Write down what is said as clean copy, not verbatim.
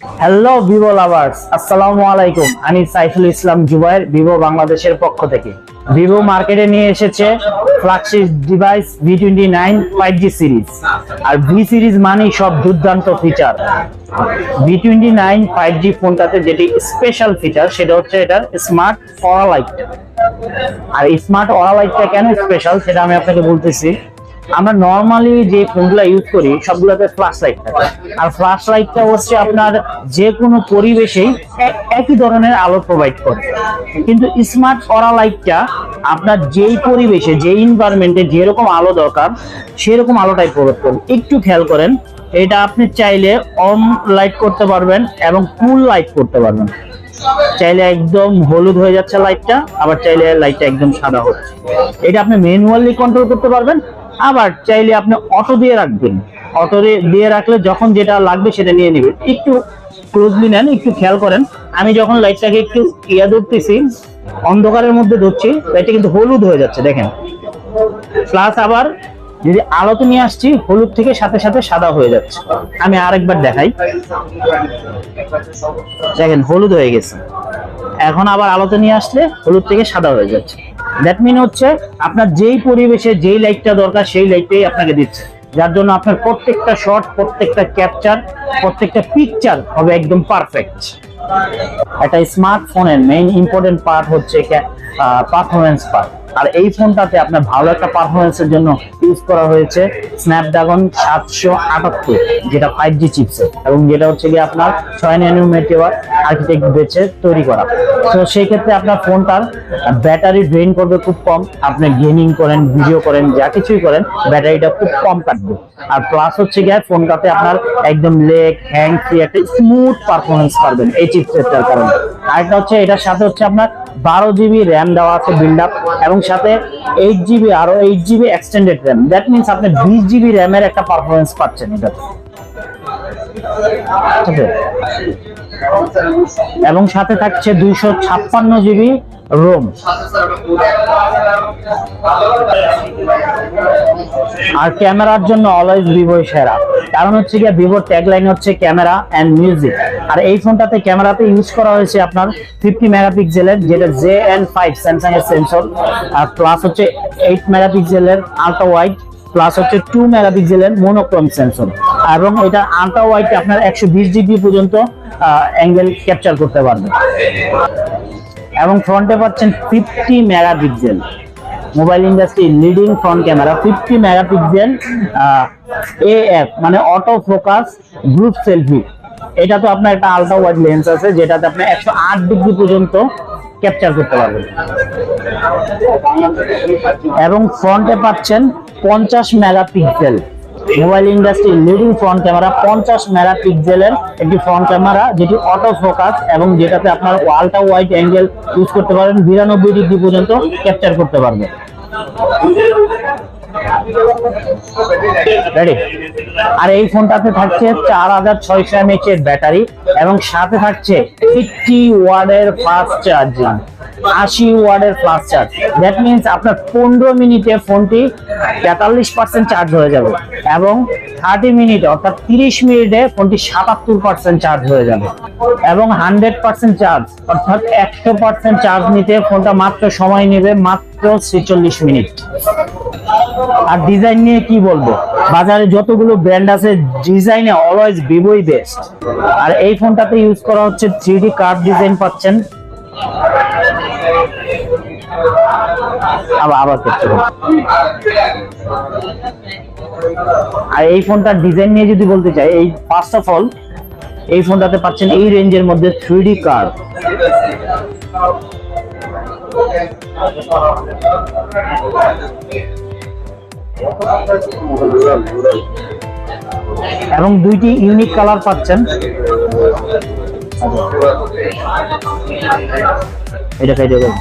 Hello Vivo lovers, আসসালামু আলাইকুম। আমি সাইফুল ইসলাম জুবায়ের, ভিভো বাংলাদেশের পক্ষ থেকে। ভিভো মার্কেটে নিয়ে এসেছে flagship device V29 5G series. আর ভি সিরিজ মানেই সব দুর্দান্ত ফিচার। V29 5G ফোনটাতে যেটি স্পেশাল ফিচার সেটা হচ্ছে এটার স্মার্ট অরা লাইট। আর স্মার্ট অরা লাইটটা কেন স্পেশাল সেটা আমি আপনাকে বলতেছি। আমরা নরমালি যে ফোনগুলো ইউজ করি সবগুলোতে ফ্ল্যাশ লাইট থাকে, আর ফ্ল্যাশ লাইটটা হচ্ছে আপনার যে কোনো পরিবেশেই একই ধরনের আলো প্রোভাইড করে। কিন্তু স্মার্ট অরা লাইটটা আপনার যেই পরিবেশে, যেই এনভায়রনমেন্টে যেরকম আলো দরকার সেরকম আলোটাই প্রোভাইড করবে। একটু খেয়াল করেন, এটা আপনি চাইলে অন লাইট করতে পারবেন এবং কুল লাইট করতে পারবেন। চাইলে একদম হলুদ হয়ে যাচ্ছে লাইটটা, আবার চাইলে লাইটটা একদম সাদা হচ্ছে। এটা আপনি ম্যানুয়ালি কন্ট্রোল করতে পারবেন, আবার চাইলে আপনি অটো দিয়ে রাখবেন। অটো দিয়ে রাখলে যখন যেটা লাগবে সেটা নিয়ে নেবেন। একটু ক্লোজলি নেন, একটু খেয়াল করেন। আমি যখন লাইটটাকে একটু ধরতেছি, অন্ধকারের মধ্যে ধরছি, লাইটটা কিন্তু হলুদ হয়ে যাচ্ছে দেখেন। প্লাস আবার যদি আলোতে নিয়ে আসছি, হলুদ থেকে সাথে সাথে সাদা হয়ে যাচ্ছে। আমি আরেকবার দেখাই, দেখেন হলুদ হয়ে গেছে। এখন আবার আলোতে নিয়ে আসলে হলুদ থেকে সাদা হয়ে যাচ্ছে। দ্যাট মিন হচ্ছে আপনার যেই পরিবেশে যেই লাইটটা দরকার সেই লাইটটাই আপনাকে দিচ্ছে, যার জন্য আপনার প্রত্যেকটা শট, প্রত্যেকটা ক্যাপচার, প্রত্যেকটা পিকচার হবে একদম পারফেক্ট। একটা স্মার্টফোনের মেইন ইম্পর্টেন্ট পার্ট হচ্ছে পারফরমেন্স পার্ট। আর এই ফোনটাতে আপনার ভালো একটা পারফরমেন্সের জন্য ইউজ করা হয়েছে স্ন্যাপড্রাগন 778, যেটা 5G চিপসেট, এবং যেটা হচ্ছে কি আপনার 6 ন্যানোমিটার আর্কিটেক্ট বেচে তৈরি করা। তো সেই ক্ষেত্রে আপনার ফোনটার ব্যাটারি ড্রেন করবে খুব কম। আপনি গেমিং করেন, ভিডিও করেন, যা কিছুই করেন, ব্যাটারিটা খুব কম কাটবে। আর প্লাস হচ্ছে গিয়ে ফোনটাতে আপনার একদম লেগ হ্যান্ড ফ্রি একটা স্মুথ পারফরমেন্স পাবেন এই চিপসেটটার কারণে। আরেকটা হচ্ছে এটার সাথে হচ্ছে আপনার 12GB র্যাম দেওয়া আছে বিল্ড আপ, এবং সাথে 8GB আরো 8GB extended RAM. That means আপনি 20GB র্যামের একটা পারফরমেন্স পাচ্ছেন এটাতে। এবং সাথে থাকছে 256GB রোম। আর ক্যামেরার জন্য অলওয়েজ ভিভো সেরা, কারণ হচ্ছে গিয়ে ভিভোর ট্যাগলাইন হচ্ছে ক্যামেরা এন্ড মিউজিক। আর এই ফোনটাতে ক্যামেরাতে ইউজ করা হয়েছে আপনার 50 মেগাপিক্সেলের, যেটা JN5 স্যামসাং এর সেন্সর, আর প্লাস হচ্ছে 8 মেগাপিক্সেলের আলট্রা ওয়াইড, প্লাস হচ্ছে 2 মেগাপিক্সেলের মোনোক্রোম সেন্সর। এবং এটা আলট্রা ওয়াইড আপনার 120 ডিগ্রি পর্যন্ত অ্যাঙ্গেল ক্যাপচার করতে পারবে। এবং ফ্রন্টে পাচ্ছেন 50 megapixel, mobile industry leading front camera, 50 megapixel AF মানে অটো ফোকাস গ্রুপ সেলফি। এটা তো আপনার একটা আলট্রা ওয়াইড লেন্স আছে, যেটাতে আপনি 108 ডিগ্রি পর্যন্ত ক্যাপচার করতে পারবেন। এবং ফ্রন্টে পাচ্ছেন 50 megapixel, mobile industry leading front camera, 50 মেগাপিক্সেলের একটি ফ্রন্ট ক্যামেরা, যেটি অটো ফোকাস এবং যেটাতে আপনার আলট্রা ওয়াইড অ্যাঙ্গেল ইউজ করতে পারেন, 92 ডিগ্রি পর্যন্ত ক্যাপচার করতে পারবে। রেডি? আর এই ফোনটাতে থাকছে 4600 mAh এর ব্যাটারি, এবং সাথে থাকছে 50 ওয়াটের ফাস্ট চার্জিং, 80 ওয়াটের ফাস্ট চার্জ। দ্যাট মিনস আপনার 15 মিনিটে ফোনটি 43% চার্জ হয়ে যাবে, এবং 30 মিনিট অর্থাৎ 30 মিনিটে ফোনটি 77% চার্জ হয়ে যাবে। এবং 100% চার্জ অর্থাৎ 100% চার্জ নিতে ফোনটা মাত্র সময় নেবে মাত্র 46 মিনিট। আর ডিজাইন নিয়ে কি বলবো, বাজারে যতগুলো ব্র্যান্ড আছে ডিজাইনে অলওয়েজ ভিভোই বেস্ট। আর এই ফোনটাতে ইউজ করা হচ্ছে 3D কার্ভ ডিজাইন পাচ্ছেন। আবার করতে হবে। আর এই ফোনটার ডিজাইন নিয়ে যদি বলতে চাই, এই ফার্স্ট অফ অল এই ফোনটাতে পাচ্ছেন এই রেঞ্জের মধ্যে 3D কার্ভ, এবং 2টি ইউনিক কালার পাচ্ছেন। এটা খাই দেবেন।